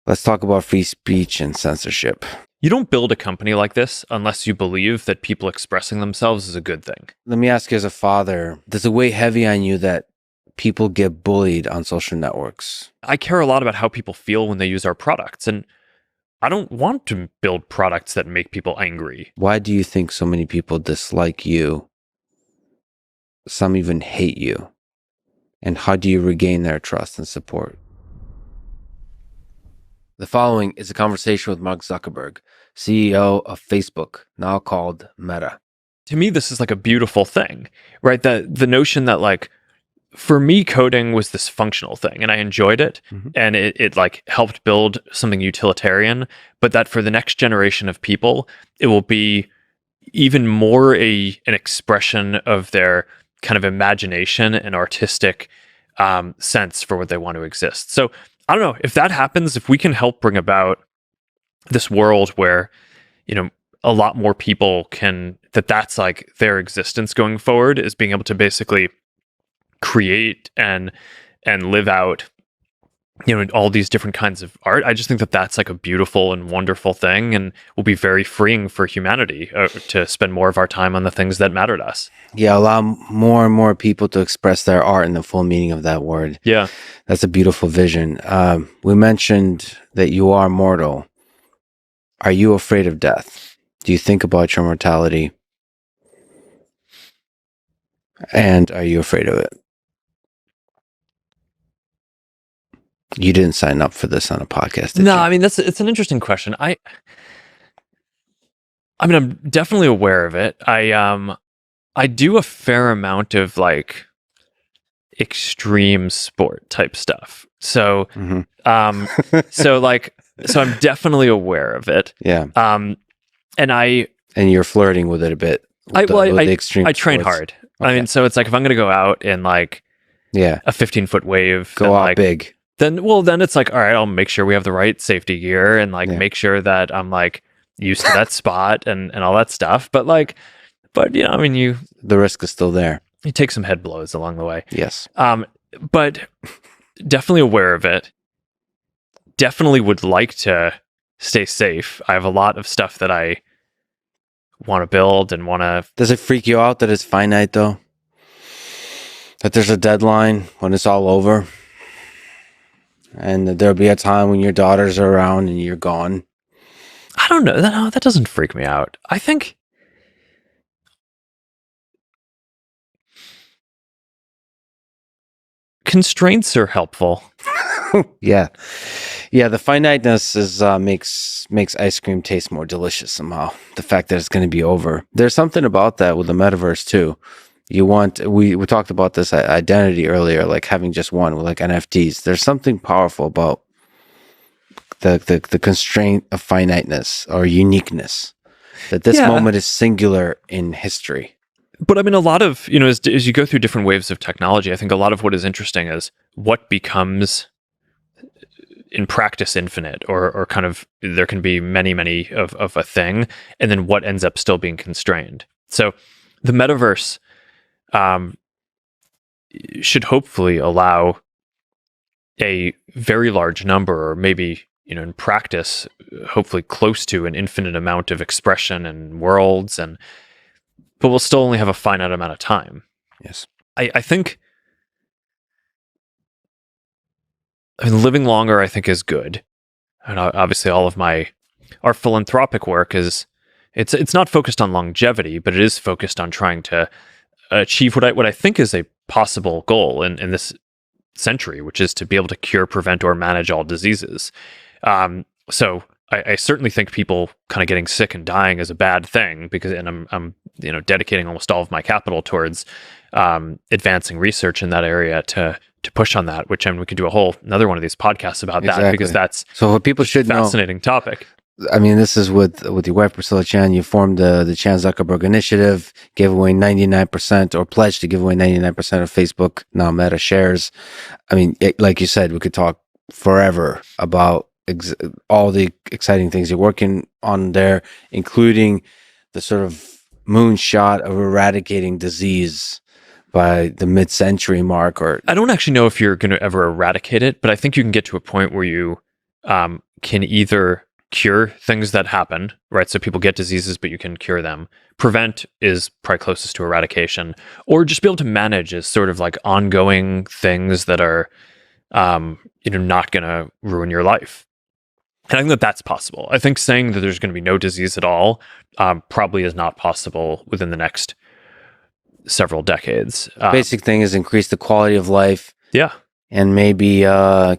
Let's talk about free speech and censorship. You don't build a company like this unless you believe that people expressing themselves is a good thing. Let me ask you as a father, does it weigh heavy on you that people get bullied on social networks? I care a lot about how people feel when they use our products, and I don't want to build products that make people angry. Why do you think so many people dislike you? Some even hate you. And how do you regain their trust and support? The following is a conversation with Mark Zuckerberg, CEO of Facebook, now called Meta. To me, this is like a beautiful thing, right? The notion that like, for me, coding was this functional thing and I enjoyed it, and it like helped build something utilitarian, but that for the next generation of people, it will be even more an expression of their kind of imagination and artistic sense for what they want to exist. So I don't know if that happens, if we can help bring about this world where, you know, a lot more people can, that's like their existence going forward, is being able to basically create and live out, you know, all these different kinds of art. I just think that that's like a beautiful and wonderful thing, and will be very freeing for humanity to spend more of our time on the things that matter to us. Yeah, allow more and more people to express their art in the full meaning of that word. Yeah. That's a beautiful vision. We mentioned that you are mortal. Are you afraid of death? Do you think about your mortality? And are you afraid of it? You didn't sign up for this on a podcast, did you? I mean, it's an interesting question. I mean, I'm definitely aware of it. I do a fair amount of like extreme sport type stuff. So, so I'm definitely aware of it. Yeah. And you're flirting with it a bit. I train hard. Okay. I mean, so it's like if I'm going to go out in like a 15-foot wave, go out like, big. Then it's like, all right, I'll make sure we have the right safety gear and like make sure that I'm like used to that spot and all that stuff. But you know, I mean, the risk is still there. You take some head blows along the way. Yes. But definitely aware of it. Definitely would like to stay safe. I have a lot of stuff that I want to build and want to. Does it freak you out that it's finite though? That there's a deadline when it's all over? And there'll be a time when your daughters are around and you're gone? I don't know. No, that doesn't freak me out. I think constraints are helpful. Yeah. The finiteness is makes ice cream taste more delicious somehow. The fact that it's going to be over. There's something about that with the metaverse too. We talked about this identity earlier, like having just one with like NFTs. There's something powerful about the constraint of finiteness or uniqueness, that this moment is singular in history. But I mean, a lot of, you know, as you go through different waves of technology, I think a lot of what is interesting is what becomes in practice infinite, or kind of there can be many of a thing, and then what ends up still being constrained. So the metaverse should hopefully allow a very large number, or maybe, you know, in practice, hopefully close to an infinite amount of expression and worlds, but we'll still only have a finite amount of time. Yes. I think, I mean, living longer, I think, is good. And obviously all of our philanthropic work it's not focused on longevity, but it is focused on trying to achieve what I think is a possible goal in this century, which is to be able to cure, prevent, or manage all diseases. So I certainly think people kind of getting sick and dying is a bad thing, and I'm you know, dedicating almost all of my capital towards advancing research in that area to push on that. Which, I mean, we could do another one of these podcasts about that, because that's so what people should know. Fascinating topic. I mean, this is with your wife, Priscilla Chan. You formed the Chan Zuckerberg Initiative, gave away 99% or pledged to give away 99% of Facebook, now Meta shares. I mean, like you said, we could talk forever about all the exciting things you're working on there, including the sort of moonshot of eradicating disease by the mid-century mark. Or I don't actually know if you're going to ever eradicate it, but I think you can get to a point where you can either cure things that happen, right? So people get diseases, but you can cure them. Prevent is probably closest to eradication, or just be able to manage as sort of like ongoing things that are, not going to ruin your life. And I think that that's possible. I think saying that there's going to be no disease at all probably is not possible within the next several decades. Basic thing is increase the quality of life. Yeah. And maybe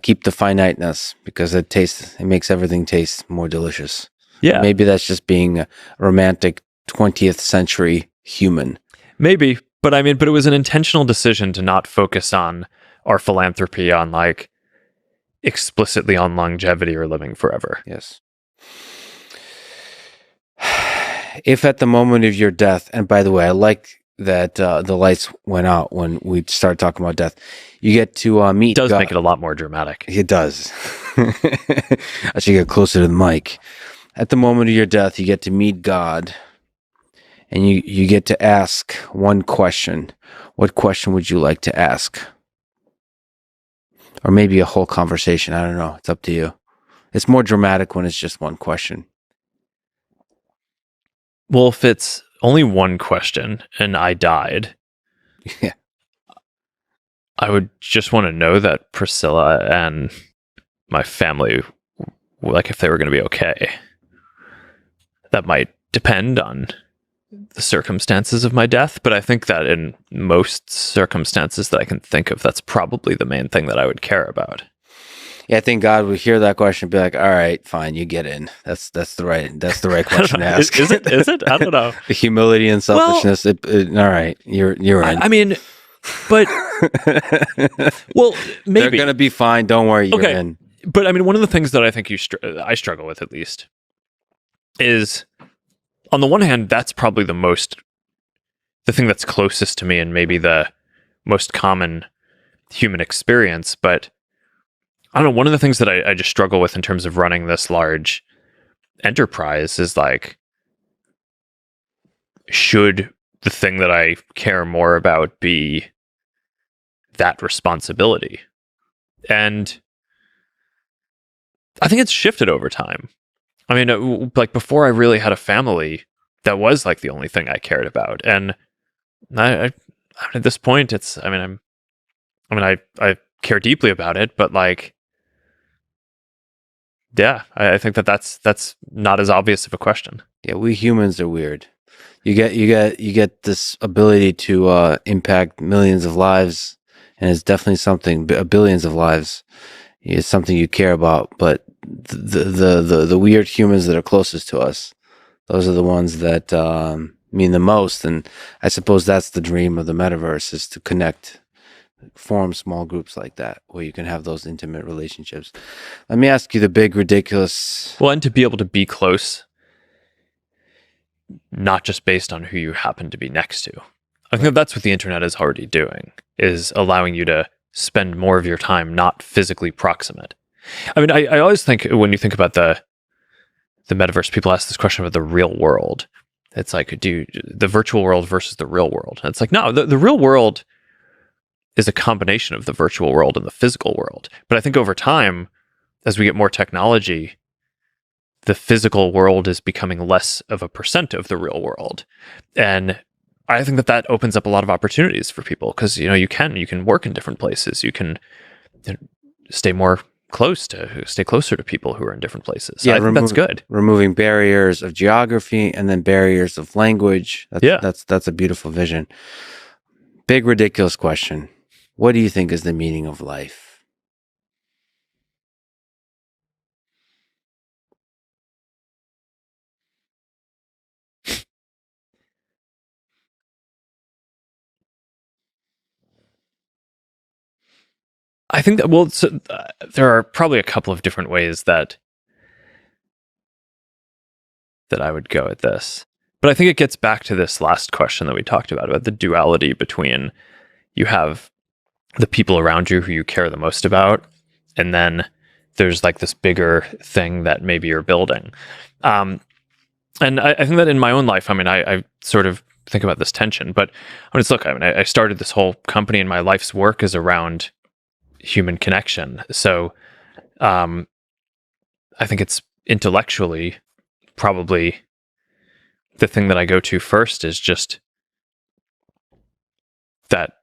keep the finiteness, because it makes everything taste more delicious. Yeah. Maybe that's just being a romantic 20th century human. Maybe. But it was an intentional decision to not focus on our philanthropy on like explicitly on longevity or living forever. Yes. If at the moment of your death, and by the way, I like that the lights went out when we started talking about death. You get to meet God. It does God. make it a lot more dramatic. It does. I should get closer to the mic. At the moment of your death, you get to meet God, and you get to ask one question. What question would you like to ask? Or maybe a whole conversation. I don't know. It's up to you. It's more dramatic when it's just one question. Well, if it's only one question and I died, Yeah. I would just want to know that Priscilla and my family, like if they were going to be okay. That might depend on the circumstances of my death, but I think that in most circumstances that I can think of, that's probably the main thing that I would care about. Yeah, I think God would hear that question and be like, "All right, fine, you get in. That's the right question to ask." Is it? I don't know. The humility and selfishness. All right, you're in. But well, maybe they're gonna be fine. Don't worry, you're in. But one of the things that I think I struggle with, at least, is on the one hand, that's probably the thing that's closest to me and maybe the most common human experience. But I don't know, one of the things that I just struggle with in terms of running this large enterprise is like, should the thing that I care more about be that responsibility? And I think it's shifted over time. Like before I really had a family, that was like the only thing I cared about. And I at this point, I care deeply about it, but like, yeah, I think that's not as obvious of a question. Yeah, we humans are weird. You get this ability to impact millions of lives, and it's definitely something. Billions of lives is something you care about. But the weird humans that are closest to us, those are the ones that mean the most. And I suppose that's the dream of the metaverse, is to connect. Form small groups like that where you can have those intimate relationships. Let me ask you the big ridiculous. Well, and to be able to be close, not just based on who you happen to be next to. I think that's what the internet is already doing, is allowing you to spend more of your time not physically proximate. I always think when you think about the metaverse, people ask this question about the real world. It's like, the virtual world versus the real world? And it's like, no, the real world is a combination of the virtual world and the physical world. But I think over time, as we get more technology, the physical world is becoming less of a percent of the real world. And I think that opens up a lot of opportunities for people, because you can work in different places. You can stay closer to people who are in different places. So I think that's good. Removing barriers of geography and then barriers of language. That's a beautiful vision. Big ridiculous question. What do you think is the meaning of life? I think that, there are probably a couple of different ways that I would go at this. But I think it gets back to this last question that we talked about the duality between, you have the people around you who you care the most about, and then there's like this bigger thing that maybe you're building. And I think that in my own life, I sort of think about this tension, but I started this whole company, and my life's work is around human connection. So I think it's intellectually probably the thing that I go to first is just that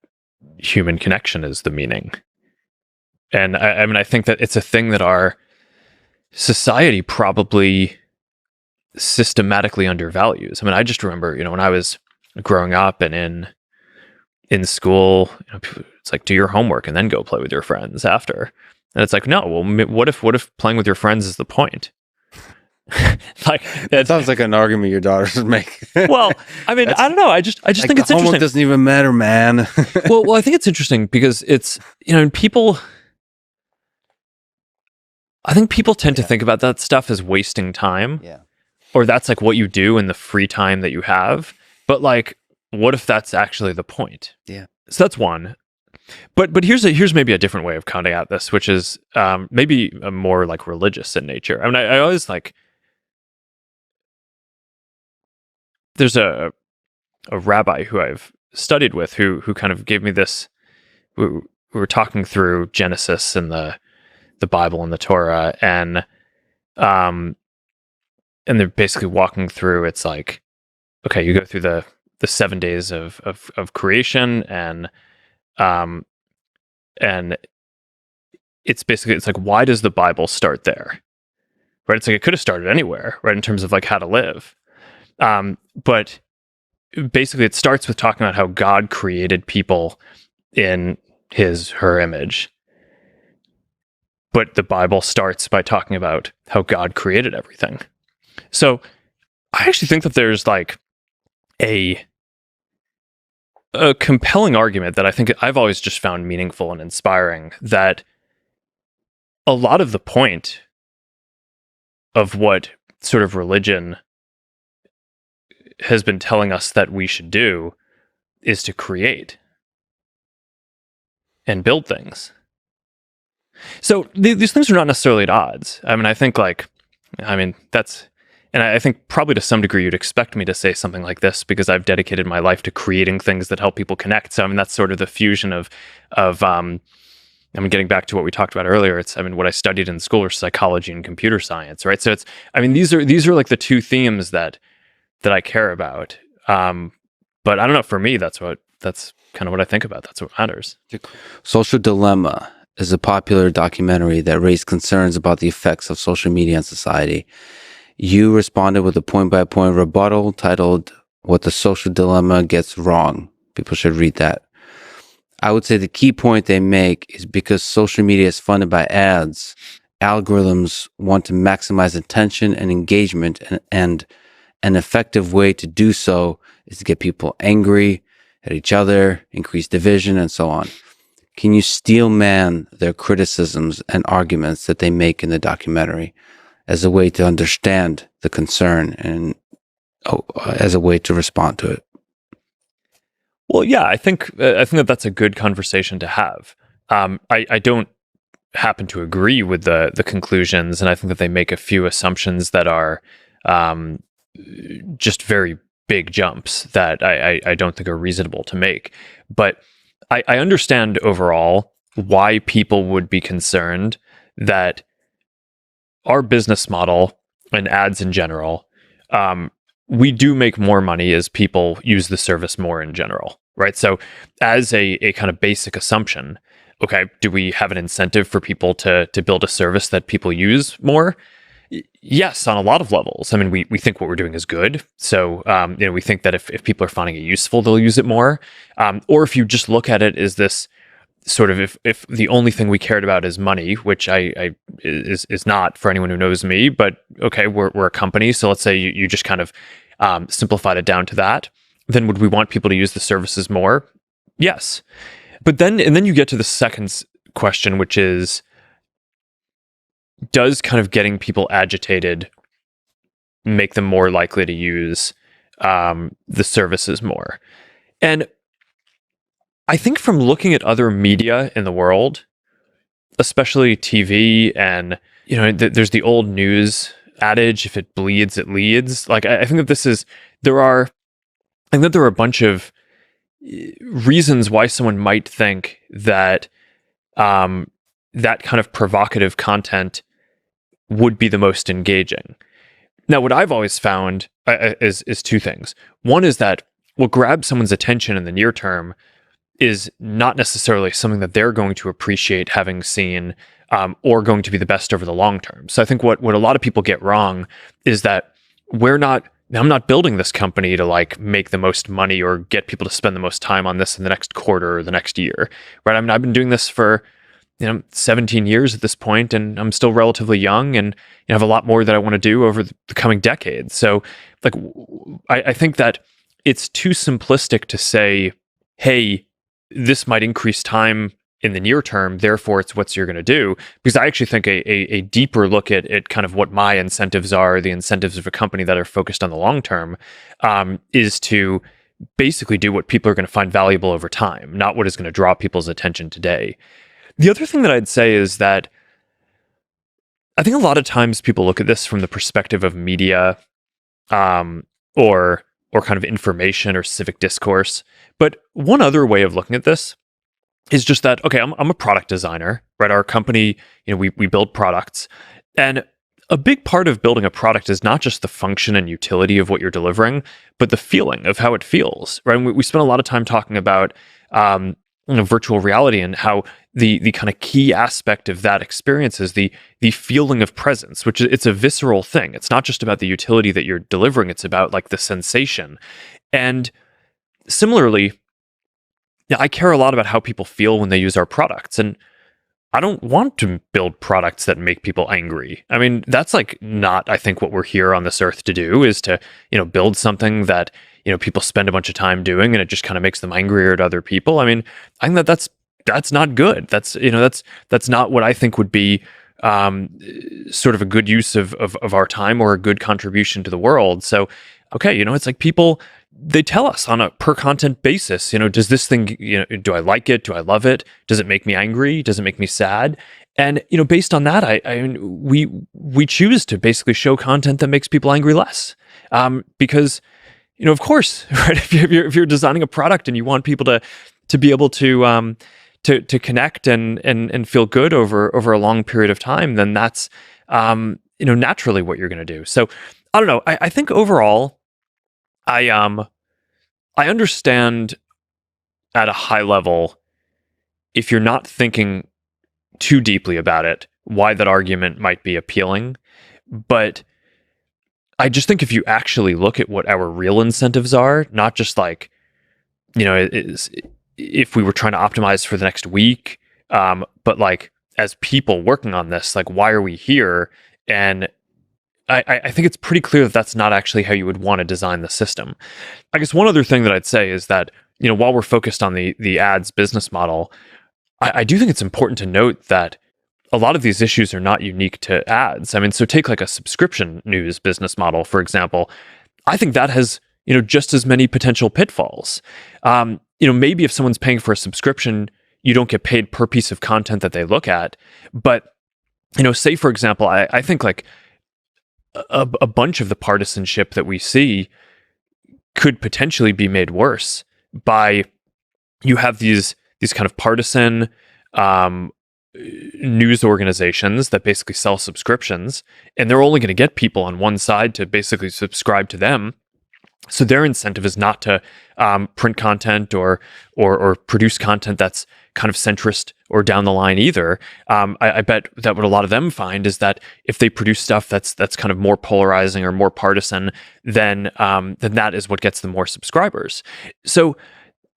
human connection is the meaning. And I mean, I think that it's a thing that our society probably systematically undervalues. I mean, I just remember, when I was growing up and in school, it's like, do your homework and then go play with your friends after. And it's like, no, well, what if playing with your friends is the point? Like, it sounds like an argument your daughters would make. Well, I mean, I don't know. I just think it's interesting. Homework doesn't even matter, man. well, I think it's interesting because it's, people, I think people tend to think about that stuff as wasting time. Yeah. Or that's like what you do in the free time that you have. But like, what if that's actually the point? Yeah. So that's one. But here's maybe a different way of coming at this, which is maybe a more like religious in nature. I mean, I always like, there's a rabbi who I've studied with who kind of gave me this. We were talking through Genesis and the Bible and the Torah, and they're basically walking through. It's like, okay, you go through the 7 days of creation, and it's basically, it's like, why does the Bible start there? Right? It's like it could have started anywhere, right? In terms of like how to live. But basically it starts with talking about how God created people in her image. But the Bible starts by talking about how God created everything. So I actually think that there's like a compelling argument that I think I've always just found meaningful and inspiring, that a lot of the point of what sort of religion has been telling us that we should do is to create and build things. So these things are not necessarily at odds. I mean, I think that's, and I think probably to some degree you'd expect me to say something like this because I've dedicated my life to creating things that help people connect. So I mean, that's sort of the fusion of I mean, getting back to what we talked about earlier, it's, I mean, what I studied in school was psychology and computer science, right? So it's, I mean, these are like the two themes that I care about. But I don't know, for me, that's kind of what I think about. That's what matters. Social Dilemma is a popular documentary that raised concerns about the effects of social media on society. You responded with a point-by-point rebuttal titled, "What the Social Dilemma Gets Wrong." People should read that. I would say the key point they make is because social media is funded by ads, algorithms want to maximize attention and engagement, and an effective way to do so is to get people angry at each other, increase division, and so on. Can you steel man their criticisms and arguments that they make in the documentary as a way to understand the concern and as a way to respond to it? Well, yeah, I think that that's a good conversation to have. I don't happen to agree with the conclusions, and I think that they make a few assumptions that are just very big jumps that I don't think are reasonable to make. But I understand overall why people would be concerned that our business model and ads in general, we do make more money as people use the service more in general, right? So as a kind of basic assumption, okay, do we have an incentive for people to build a service that people use more? Yes, on a lot of levels. I mean, we think what we're doing is good. So, we think that if people are finding it useful, they'll use it more. Or if you just look at it as this sort of, if the only thing we cared about is money, which is not for anyone who knows me, but okay, we're a company. So let's say you just kind of simplified it down to that. Then would we want people to use the services more? Yes. But then you get to the second question, which is, does kind of getting people agitated make them more likely to use the services more? And I think from looking at other media in the world, especially TV, and there's the old news adage, if it bleeds, it leads. Like I think that there are a bunch of reasons why someone might think that that kind of provocative content would be the most engaging. Now, what I've always found is two things. One is that what grabs someone's attention in the near term is not necessarily something that they're going to appreciate having seen, or going to be the best over the long term. So I think what a lot of people get wrong is that I'm not building this company to like make the most money or get people to spend the most time on this in the next quarter or the next year, right? I mean, I've been doing this for 17 years at this point, and I'm still relatively young, and have a lot more that I want to do over the coming decades. So, like, I think that it's too simplistic to say, "Hey, this might increase time in the near term, therefore it's what you're going to do." Because I actually think a deeper look at kind of what my incentives are, the incentives of a company that are focused on the long term, is to basically do what people are going to find valuable over time, not what is going to draw people's attention today. The other thing that I'd say is that I think a lot of times people look at this from the perspective of media, or kind of information or civic discourse. But one other way of looking at this is just that, okay, I'm a product designer, right? Our company, we build products, and a big part of building a product is not just the function and utility of what you're delivering, but the feeling of how it feels, right? And we spent a lot of time talking about virtual reality and how the kind of key aspect of that experience is the feeling of presence, which it's a visceral thing. It's not just about the utility that you're delivering; it's about like the sensation. And similarly, I care a lot about how people feel when they use our products, and I don't want to build products that make people angry. I mean, that's like not, I think, what we're here on this earth to do, is to, build something that, people spend a bunch of time doing and it just kind of makes them angrier at other people. I mean, I think that's not good. That's not what I think would be sort of a good use of our time or a good contribution to the world. So, okay, it's like people, they tell us on a per content basis, does this thing, do I like it? Do I love it? Does it make me angry? Does it make me sad? And, based on that, we choose to basically show content that makes people angry less. Because, of course, right? If you're designing a product and you want people to be able to connect and feel good over a long period of time, then that's, naturally what you're going to do. So I don't know. I think overall, I understand at a high level, if you're not thinking too deeply about it, why that argument might be appealing. But I just think if you actually look at what our real incentives are, not just like, if we were trying to optimize for the next week, but like as people working on this, like, why are we here? And I think it's pretty clear that that's not actually how you would want to design the system. I guess one other thing that I'd say is that, while we're focused on the ads business model, I do think it's important to note that a lot of these issues are not unique to ads. I mean, so take like a subscription news business model, for example. I think that has, just as many potential pitfalls. Maybe if someone's paying for a subscription, you don't get paid per piece of content that they look at. But, say, for example, I think like a bunch of the partisanship that we see could potentially be made worse by, you have these kind of partisan news organizations that basically sell subscriptions, and they're only going to get people on one side to basically subscribe to them. So their incentive is not to print content or produce content that's kind of centrist or down the line either. I bet that what a lot of them find is that if they produce stuff that's kind of more polarizing or more partisan, then that is what gets them more subscribers. So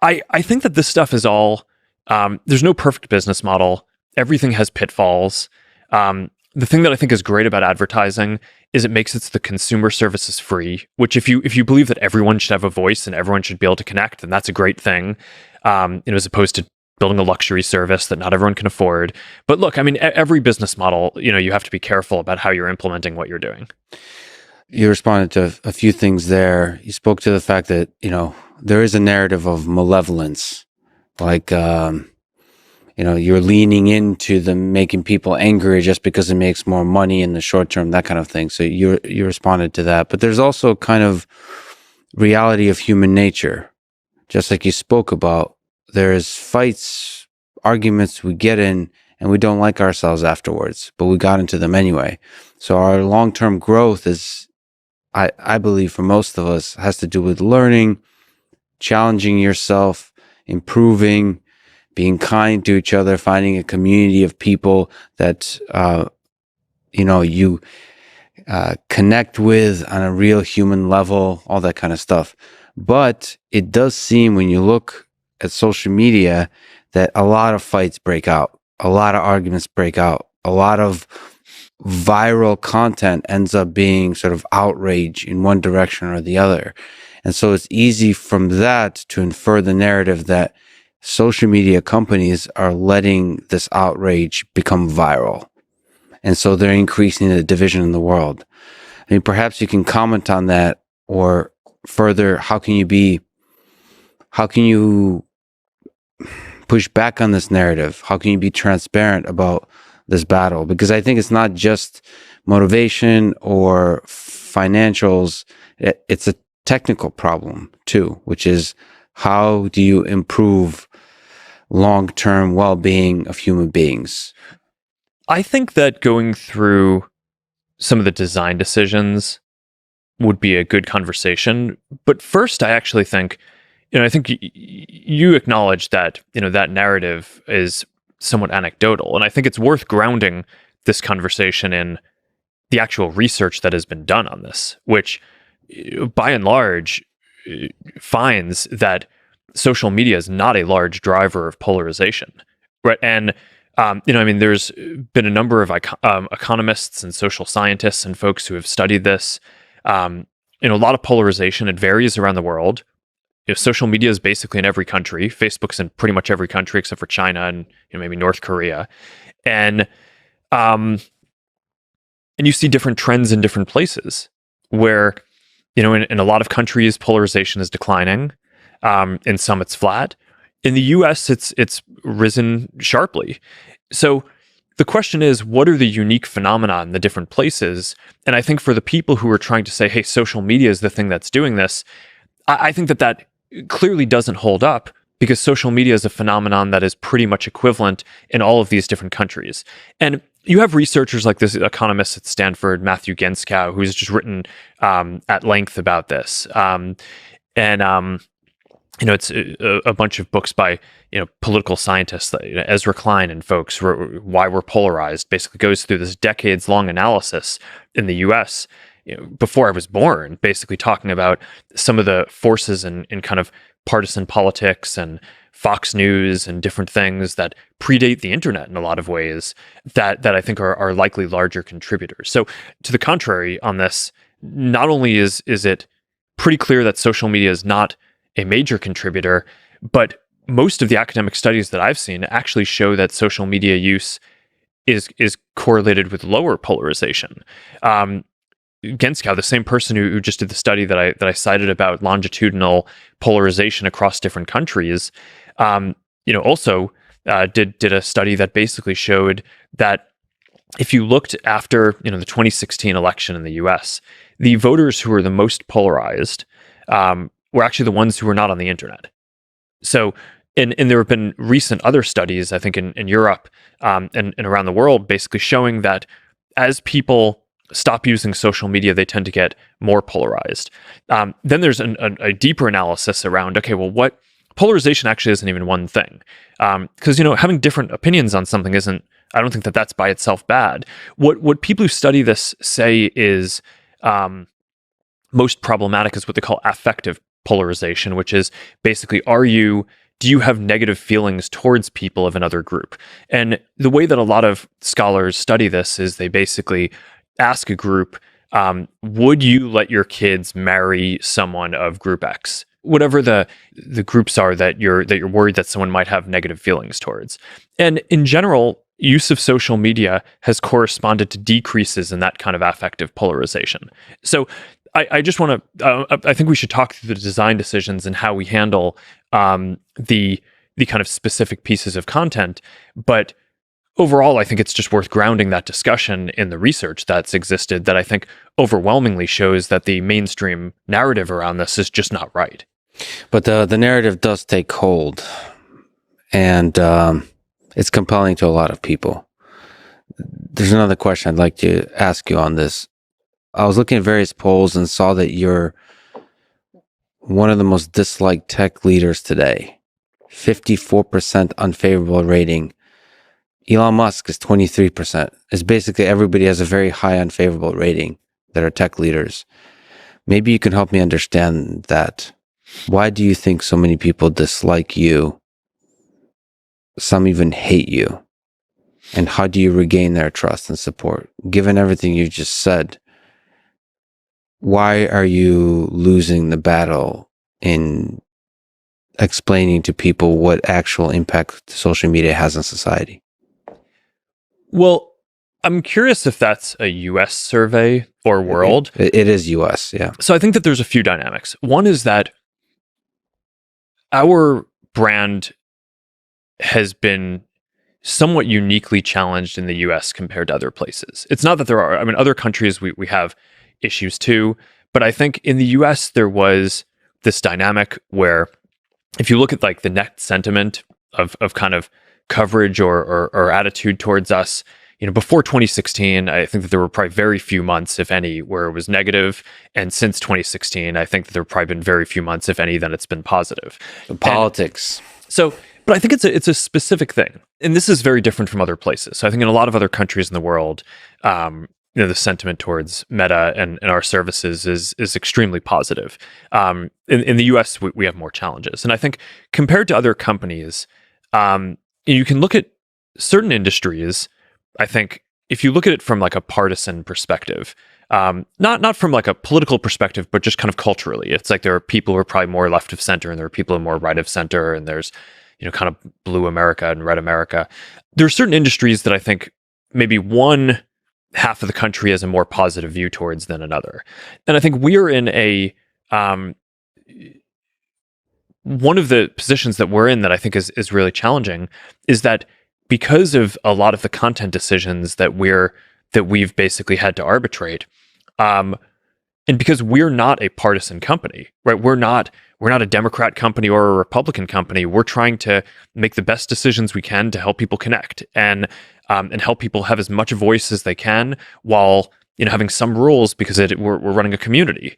I think that this stuff is all, there's no perfect business model. Everything has pitfalls. The thing that I think is great about advertising is it makes it so the consumer service is free, which if you believe that everyone should have a voice and everyone should be able to connect, then that's a great thing, as opposed to building a luxury service that not everyone can afford. But look, I mean, every business model, you have to be careful about how you're implementing what you're doing. You responded to a few things there. You spoke to the fact that, there is a narrative of malevolence, like, you're leaning into the making people angry just because it makes more money in the short term, that kind of thing. So you responded to that. But there's also kind of reality of human nature. Just like you spoke about, there's fights, arguments we get in, and we don't like ourselves afterwards, but we got into them anyway. So our long-term growth is, I believe for most of us, has to do with learning, challenging yourself, improving, being kind to each other, finding a community of people that you connect with on a real human level, all that kind of stuff. But it does seem, when you look at social media, that a lot of fights break out, a lot of arguments break out, a lot of viral content ends up being sort of outrage in one direction or the other. And so it's easy from that to infer the narrative that social media companies are letting this outrage become viral. And so they're increasing the division in the world. I mean, perhaps you can comment on that, or further, how can you push back on this narrative? How can you be transparent about this battle? Because I think it's not just motivation or financials. It's a technical problem too, which is, how do you improve long-term well-being of human beings? I think that going through some of the design decisions would be a good conversation. But first, I actually think, I think you acknowledge that, that narrative is somewhat anecdotal. And I think it's worth grounding this conversation in the actual research that has been done on this, which by and large finds that social media is not a large driver of polarization, right? And there's been a number of economists and social scientists and folks who have studied this. A lot of polarization. It varies around the world. Social media is basically in every country. Facebook's in pretty much every country except for China and maybe North Korea, and you see different trends in different places where, in a lot of countries, polarization is declining. In some, it's flat. In the U.S., it's risen sharply. So the question is, what are the unique phenomena in the different places? And I think for the people who are trying to say, hey, social media is the thing that's doing this, I think that clearly doesn't hold up, because social media is a phenomenon that is pretty much equivalent in all of these different countries. And you have researchers like this economist at Stanford, Matthew Genskow, who's just written at length about this. It's a bunch of books by, political scientists, Ezra Klein and folks, Why We're Polarized, basically goes through this decades-long analysis in the U.S., before I was born, basically talking about some of the forces in kind of partisan politics and Fox News and different things that predate the internet in a lot of ways that I think are likely larger contributors. So to the contrary on this, not only is it pretty clear that social media is not a major contributor, but most of the academic studies that I've seen actually show that social media use is correlated with lower polarization. Genskow, the same person who just did the study that I cited about longitudinal polarization across different countries, also did a study that basically showed that if you looked after the 2016 election in the U.S., the voters who were the most polarized were actually the ones who were not on the internet. So, and there have been recent other studies, I think in Europe and around the world, basically showing that as people stop using social media, they tend to get more polarized. Then there's a deeper analysis around, okay, well, what polarization actually isn't even one thing. Because, having different opinions on something I don't think that that's by itself bad. What people who study this say is most problematic is what they call affective polarization, which is basically, do you have negative feelings towards people of another group? And the way that a lot of scholars study this is they basically ask a group, would you let your kids marry someone of group X? Whatever the groups are that you're worried that someone might have negative feelings towards. And in general, use of social media has corresponded to decreases in that kind of affective polarization. So I just want to, I think we should talk through the design decisions and how we handle the kind of specific pieces of content. But overall, I think it's just worth grounding that discussion in the research that's existed that I think overwhelmingly shows that the mainstream narrative around this is just not right. But the narrative does take hold, and it's compelling to a lot of people. There's another question I'd like to ask you on this. I was looking at various polls and saw that you're one of the most disliked tech leaders today. 54% unfavorable rating. Elon Musk is 23%. It's basically everybody has a very high unfavorable rating that are tech leaders. Maybe you can help me understand that. Why do you think so many people dislike you? Some even hate you. And how do you regain their trust and support? Given everything you just said, why are you losing the battle in explaining to people what actual impact social media has on society? Well, I'm curious if that's a US survey or world. It is US, yeah. So I think that there's a few dynamics. One is that our brand has been somewhat uniquely challenged in the US compared to other places. It's not that there are, I mean, other countries we have issues too, but I think in the US there was this dynamic where if you look at like the net sentiment of kind of coverage or attitude towards us, you know, before 2016, I think that there were probably very few months, if any, where it was negative. And since 2016, I think that there have probably been very few months, if any, that it's been positive. The politics. But I think it's a specific thing, and this is very different from other places. So I think in a lot of other countries in the world, you know, the sentiment towards Meta and our services is extremely positive. In the US, we have more challenges, and I think compared to other companies, you can look at certain industries. I think if you look at it from like a partisan perspective, not from like a political perspective, but just kind of culturally, it's like there are people who are probably more left of center, and there are people who are more right of center, and there's, you know, kind of blue America and red America. There are certain industries that I think maybe one half of the country has a more positive view towards than another. And I think we're in a one of the positions that we're in that I think is really challenging is that because of a lot of the content decisions that we've basically had to arbitrate, and because we're not a partisan company, right? We're not a Democrat company or a Republican company. We're trying to make the best decisions we can to help people connect and help people have as much voice as they can, while, you know, having some rules because we're running a community.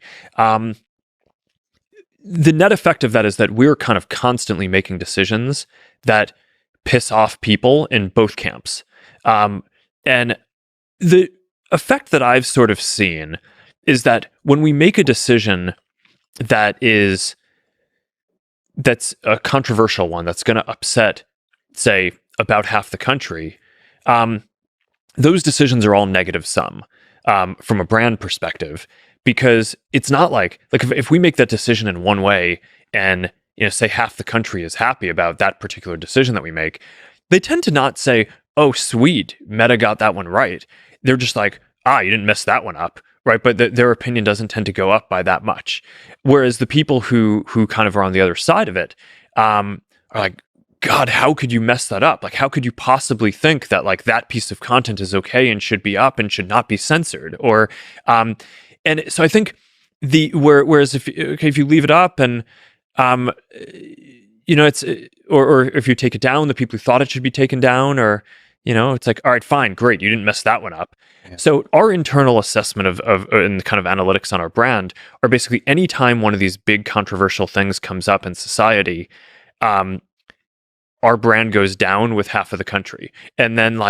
The net effect of that is that we're kind of constantly making decisions that piss off people in both camps. And the effect that I've sort of seen is that when we make a decision that's a controversial one, that's going to upset, say, about half the country, those decisions are all negative sum from a brand perspective, because it's not like if we make that decision in one way and, you know, say half the country is happy about that particular decision that we make, they tend to not say, "Oh, sweet, Meta got that one right." They're just like, "You didn't mess that one up." Right, but their opinion doesn't tend to go up by that much. Whereas the people who kind of are on the other side of it are like, "God, how could you mess that up? Like, how could you possibly think that like that piece of content is okay and should be up and should not be censored?" Or, and so I think whereas if you leave it up and you know, it's or if you take it down, the people who thought it should be taken down, or, you know, it's like, all right, fine, great, you didn't mess that one up. Yeah. So our internal assessment of and kind of analytics on our brand are basically any time one of these big controversial things comes up in society, our brand goes down with half of the country. And then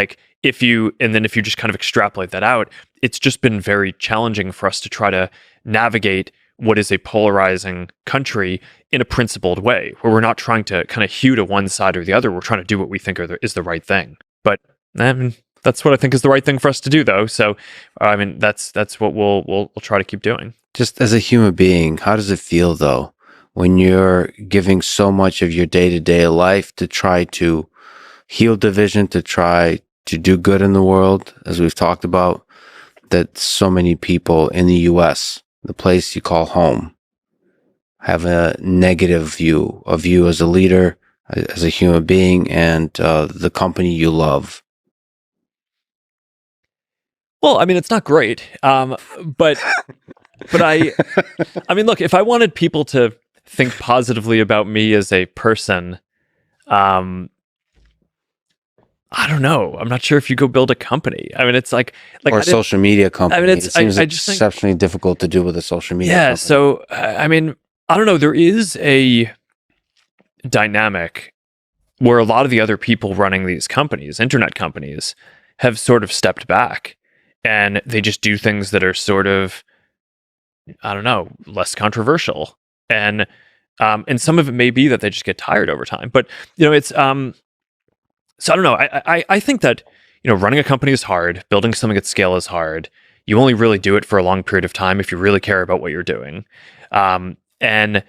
if you just kind of extrapolate that out, it's just been very challenging for us to try to navigate what is a polarizing country in a principled way, where we're not trying to kind of hew to one side or the other. We're trying to do what we think is the right thing. But that's what I think is the right thing for us to do, though. So, I mean, that's what we'll try to keep doing. Just as a human being, how does it feel, though, when you're giving so much of your day-to-day life to try to heal division, to try to do good in the world, as we've talked about, that so many people in the US, the place you call home, have a negative view of you as a leader, as a human being, and the company you love? Well, I mean, it's not great, but I mean, look, if I wanted people to think positively about me as a person, I I don't know. I'm not sure if you go build a company. I mean, it's like or a social media company. I mean, it's it seems I just think, exceptionally difficult to do with a social media yeah. company. So I mean, I don't know. There is a dynamic where a lot of the other people running these companies, internet companies, have sort of stepped back, and they just do things that are sort of, I don't know, less controversial. And some of it may be that they just get tired over time. But it's so I don't know. I think that running a company is hard. Building something at scale is hard. You only really do it for a long period of time if you really care about what you're doing. And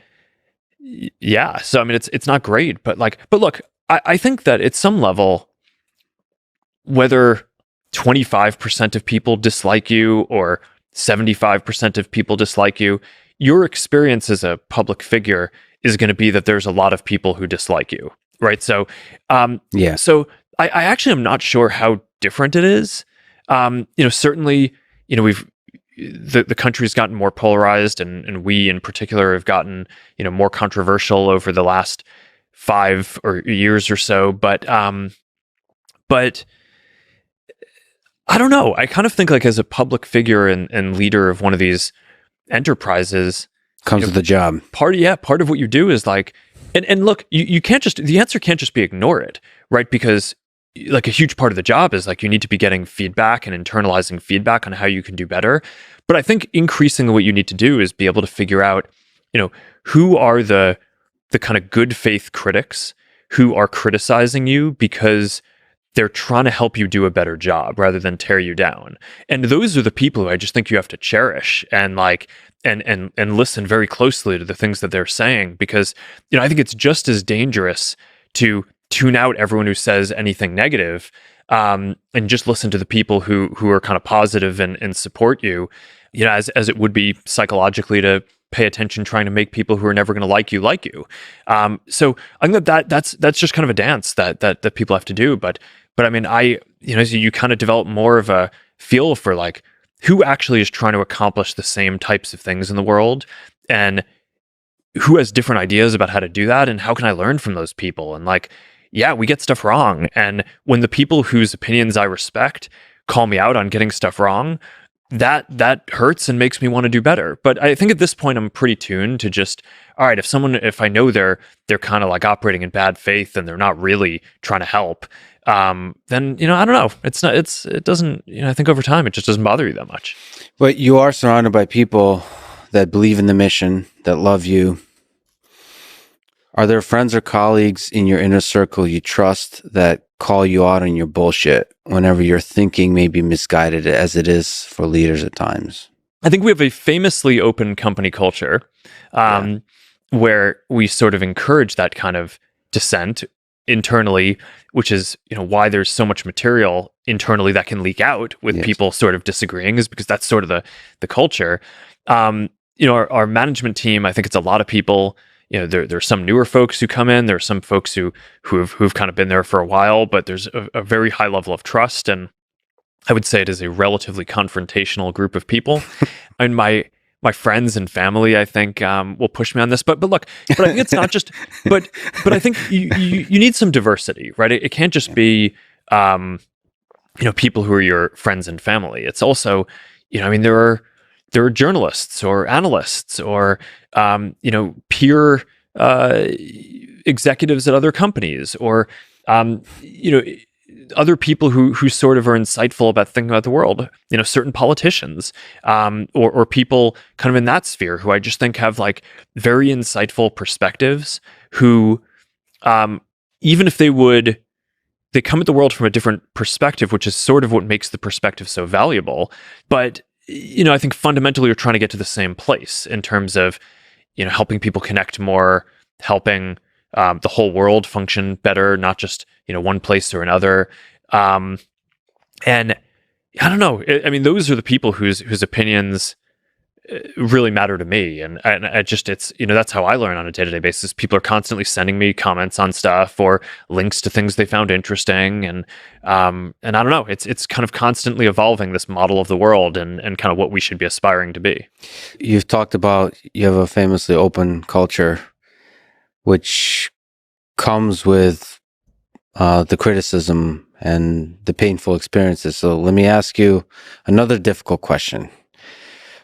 yeah, so I mean, it's not great, but look, I think that at some level, whether 25% of people dislike you or 75% of people dislike you, your experience as a public figure is going to be that there's a lot of people who dislike you, right? So, Yeah. So I actually am not sure how different it is. Certainly, we've the country's gotten more polarized, and we in particular have gotten more controversial over the last 5 or years or so. But I don't know. I kind of think like as a public figure and leader of one of these enterprises Comes with the job. Part of what you do is like, and look, you can't just, the answer can't just be ignore it, right? Because like a huge part of the job is like you need to be getting feedback and internalizing feedback on how you can do better. But I think increasingly what you need to do is be able to figure out, who are the kind of good faith critics who are criticizing you because they're trying to help you do a better job rather than tear you down. And those are the people who I just think you have to cherish and like and listen very closely to the things that they're saying, because I think it's just as dangerous to tune out everyone who says anything negative, and just listen to the people who are kind of positive and support you, as it would be psychologically to pay attention trying to make people who are never going to like you. So I think that's just kind of a dance that people have to do. But I mean, so you kind of develop more of a feel for like who actually is trying to accomplish the same types of things in the world, and who has different ideas about how to do that, and how can I learn from those people? And like, yeah, we get stuff wrong. And when the people whose opinions I respect call me out on getting stuff wrong, that hurts and makes me want to do better. But I think at this point I'm pretty tuned to just, all right, if I know they're kind of like operating in bad faith and they're not really trying to help, then I don't know. It doesn't, I think over time it just doesn't bother you that much. But you are surrounded by people that believe in the mission, that love you. Are there friends or colleagues in your inner circle you trust that call you out on your bullshit whenever your thinking may be misguided, as it is for leaders at times? I think we have a famously open company culture, where we sort of encourage that kind of dissent internally, which is why there's so much material internally that can leak out with people sort of disagreeing, is because that's sort of the culture. Our management team, I think it's a lot of people. There's some newer folks who come in. There are some folks who've kind of been there for a while, but there's a very high level of trust, and I would say it is a relatively confrontational group of people. And my friends and family, I think, will push me on this. But look, I think it's not just. But I think you need some diversity, right? It can't just be people who are your friends and family. It's also, there are journalists or analysts or peer executives at other companies, or other people who sort of are insightful about thinking about the world. Certain politicians, or people kind of in that sphere who I just think have like very insightful perspectives. Who, even if they come at the world from a different perspective, which is sort of what makes the perspective so valuable. But I think fundamentally you're trying to get to the same place in terms of, helping people connect more, helping the whole world function better, not just, one place or another. And I don't know. I mean, those are the people whose opinions really matter to me. And I just, it's, that's how I learn on a day-to-day basis. People are constantly sending me comments on stuff or links to things they found interesting. And I don't know, it's kind of constantly evolving, this model of the world and kind of what we should be aspiring to be. You've talked about, you have a famously open culture, which comes with the criticism and the painful experiences. So let me ask you another difficult question.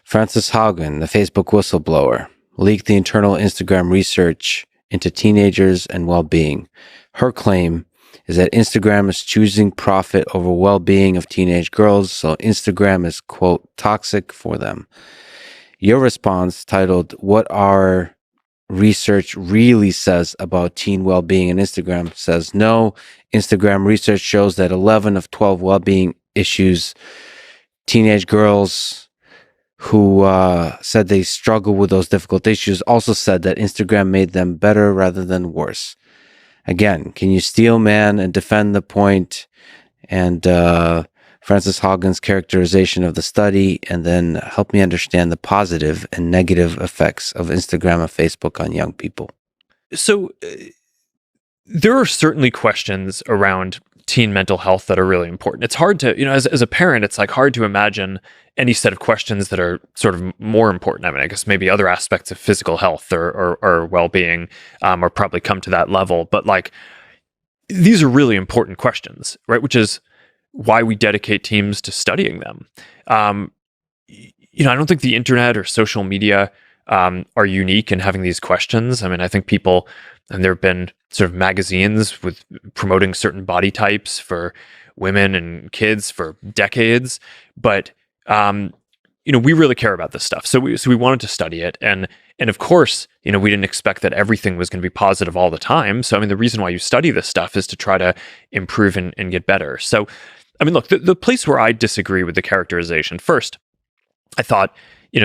Frances Haugen, the Facebook whistleblower, leaked the internal Instagram research into teenagers and well-being. Her claim is that Instagram is choosing profit over well-being of teenage girls, so Instagram is, quote, toxic for them. Your response, titled, "What Our Research Really Says About Teen Well-Being," and Instagram, says, no, Instagram research shows that 11 of 12 well-being issues, teenage girls who said they struggle with those difficult issues, also said that Instagram made them better rather than worse. Again, can you steel man and defend the point and Frances Haugen's characterization of the study, and then help me understand the positive and negative effects of Instagram and Facebook on young people? So there are certainly questions around teen mental health that are really important. It's hard to, as a parent, it's like hard to imagine any set of questions that are sort of more important. I mean, I guess maybe other aspects of physical health or well-being or probably come to that level. But like, these are really important questions, right? Which is why we dedicate teams to studying them. I don't think the internet or social media are unique in having these questions. I mean, I think people, and there have been sort of magazines with promoting certain body types for women and kids for decades, but we really care about this stuff. So we wanted to study it, and of course, we didn't expect that everything was going to be positive all the time. So I mean, the reason why you study this stuff is to try to improve and get better. So I mean, look, the place where I disagree with the characterization, first, I thought,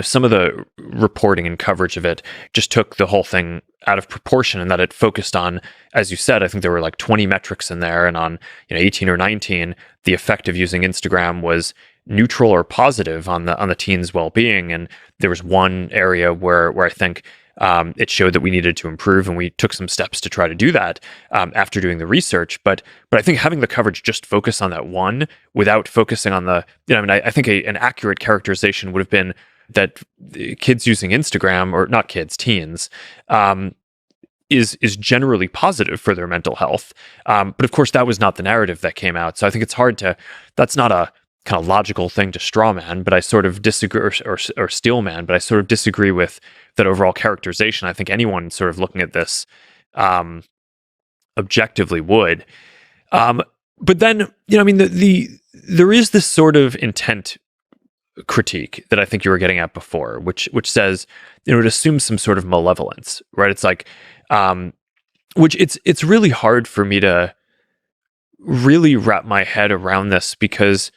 some of the reporting and coverage of it just took the whole thing out of proportion, and that it focused on, as you said, I think there were like 20 metrics in there, and on 18 or 19, the effect of using Instagram was neutral or positive on the teen's well-being. And there was one area where I think it showed that we needed to improve, and we took some steps to try to do that after doing the research. But I think having the coverage just focus on that one without focusing on the, I think an accurate characterization would have been that kids using Instagram, or not kids, teens, is generally positive for their mental health. But of course, that was not the narrative that came out. So I think it's hard to, that's not a kind of logical thing to straw man, but I sort of disagree, or steel man, but I sort of disagree with that overall characterization. I think anyone sort of looking at this objectively would. But then, there is this sort of intent critique that I think you were getting at before, which says, it assumes some sort of malevolence, right? It's like, which it's really hard for me to really wrap my head around this, because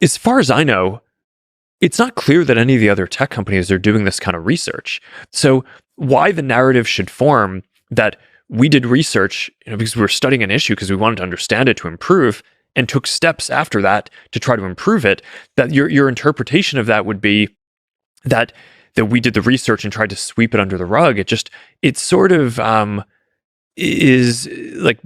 as far as I know, it's not clear that any of the other tech companies are doing this kind of research. So why the narrative should form that we did research, because we were studying an issue because we wanted to understand it to improve, and took steps after that to try to improve it, that your interpretation of that would be that we did the research and tried to sweep it under the rug. It sort of is like,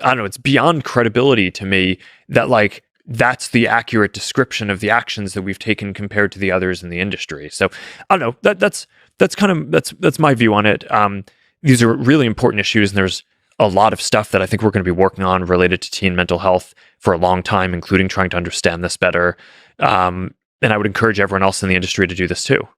I don't know, it's beyond credibility to me that like, that's the accurate description of the actions that we've taken compared to the others in the industry. So I don't know, that's my view on it. These are really important issues, and there's a lot of stuff that I think we're going to be working on related to teen mental health for a long time, including trying to understand this better. And I would encourage everyone else in the industry to do this too.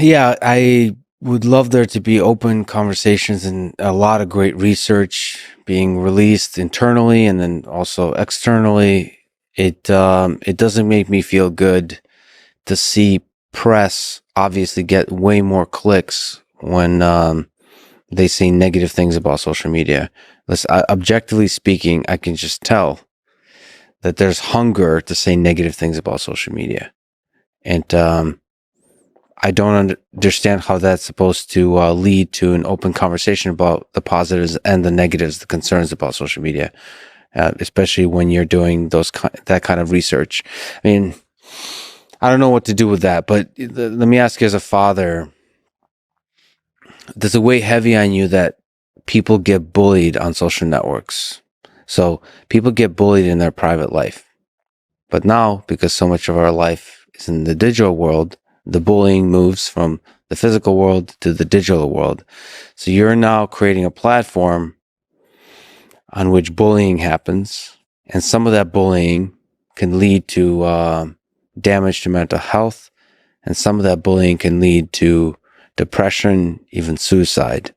Yeah, I would love there to be open conversations and a lot of great research being released internally and then also externally. It doesn't make me feel good to see press obviously get way more clicks when they say negative things about social media. Listen, objectively speaking, I can just tell that there's hunger to say negative things about social media. And I don't understand how that's supposed to lead to an open conversation about the positives and the negatives, the concerns about social media, especially when you're doing that kind of research. I mean, I don't know what to do with that, but let me ask you, as a father, does it weigh heavy on you that people get bullied on social networks? So people get bullied in their private life. But now, because so much of our life is in the digital world, the bullying moves from the physical world to the digital world. So you're now creating a platform on which bullying happens. And some of that bullying can lead to damage to mental health. And some of that bullying can lead to depression, even suicide.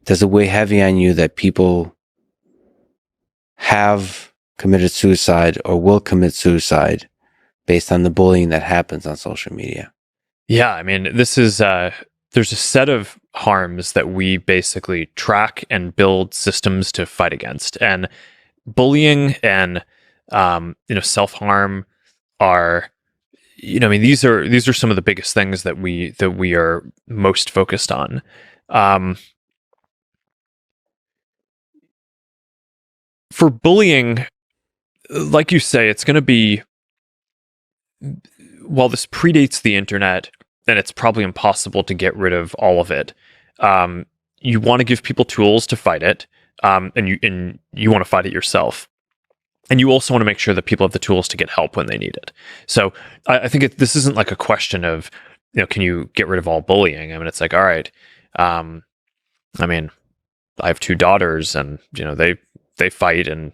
Does it weigh heavy on you that people have committed suicide or will commit suicide based on the bullying that happens on social media? Yeah, I mean, this is there's a set of harms that we basically track and build systems to fight against, and bullying and self-harm are, I mean, these are some of the biggest things that we are most focused on. For bullying, like you say, it's going to be, while this predates the internet, and it's probably impossible to get rid of all of it. You want to give people tools to fight it, and you want to fight it yourself. And you also want to make sure that people have the tools to get help when they need it. So I think this isn't like a question of, can you get rid of all bullying? I mean, it's like, all right. I mean, I have two daughters, and they fight and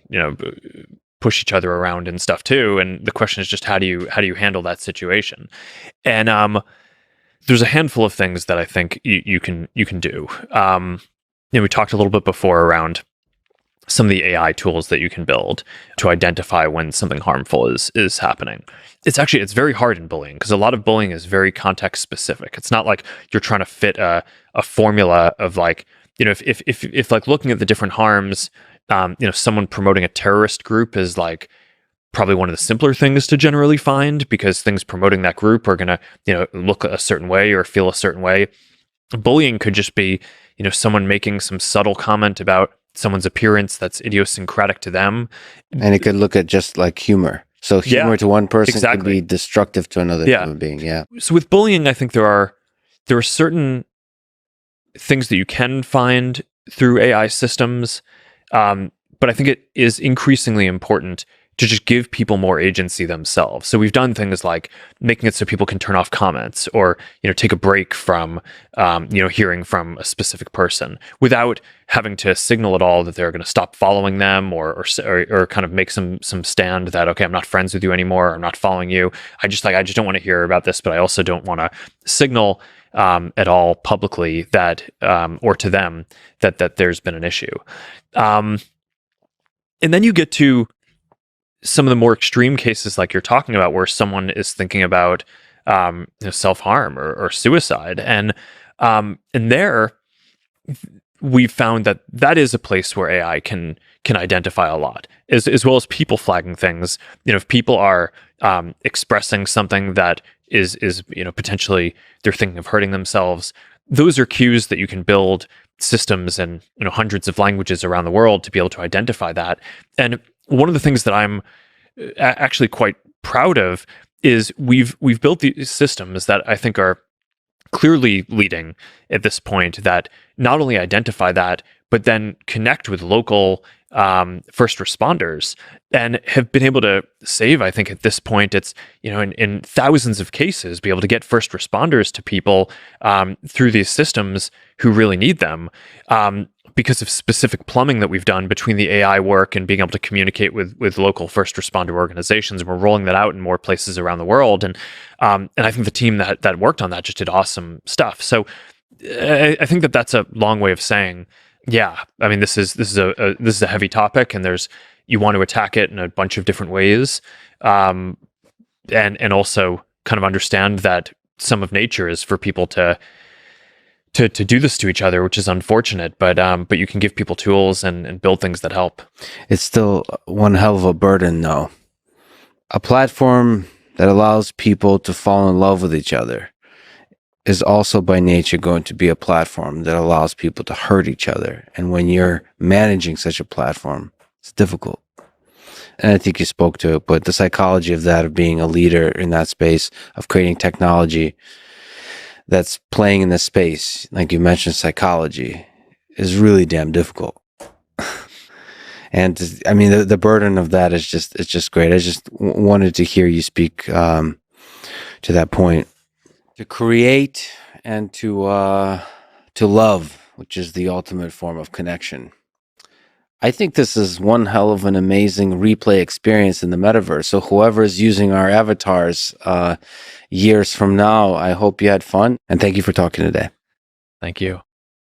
push each other around and stuff too. And the question is just how do you handle that situation? And there's a handful of things that I think you can do. We talked a little bit before around some of the AI tools that you can build to identify when something harmful is happening. It's very hard in bullying because a lot of bullying is very context specific. It's not like you're trying to fit a formula of like, if like looking at the different harms, someone promoting a terrorist group is like probably one of the simpler things to generally find because things promoting that group are going to, look a certain way or feel a certain way. Bullying could just be, someone making some subtle comment about someone's appearance that's idiosyncratic to them. And it could look at just like humor. So humor to one person exactly. could be destructive to another human being. Yeah. So with bullying, I think there are certain things that you can find through AI systems. But I think it is increasingly important to just give people more agency themselves. So we've done things like making it so people can turn off comments or, take a break from, hearing from a specific person without having to signal at all that they're going to stop following them or kind of make some stand that, okay, I'm not friends with you anymore. Or I'm not following you. I just don't want to hear about this, but I also don't want to signal at all publicly that, or to them that there's been an issue. And then you get to some of the more extreme cases like you're talking about where someone is thinking about self-harm or suicide. And there we've found that is a place where AI can identify a lot, as well as people flagging things. If people are expressing something that is potentially they're thinking of hurting themselves, those are cues that you can build systems in hundreds of languages around the world to be able to identify that. And one of the things that I'm actually quite proud of is we've built these systems that I think are clearly leading at this point that not only identify that, but then connect with local first responders and have been able to save, I think at this point, it's, in thousands of cases, be able to get first responders to people through these systems who really need them because of specific plumbing that we've done between the AI work and being able to communicate with local first responder organizations. And we're rolling that out in more places around the world. And I think the team that worked on that just did awesome stuff. So I think that's a long way of saying, yeah, I mean, this is a heavy topic, and you want to attack it in a bunch of different ways, and also kind of understand that some of nature is for people to do this to each other, which is unfortunate. But you can give people tools and build things that help. It's still one hell of a burden, though. A platform that allows people to fall in love with each other is also by nature going to be a platform that allows people to hurt each other. And when you're managing such a platform, it's difficult. And I think you spoke to it, but the psychology of that, of being a leader in that space, of creating technology that's playing in this space, like you mentioned, psychology, is really damn difficult. And I mean, the burden of that is just great. I just wanted to hear you speak to that point. To create and to love, which is the ultimate form of connection. I think this is one hell of an amazing replay experience in the metaverse. So whoever is using our avatars years from now, I hope you had fun. And thank you for talking today. Thank you.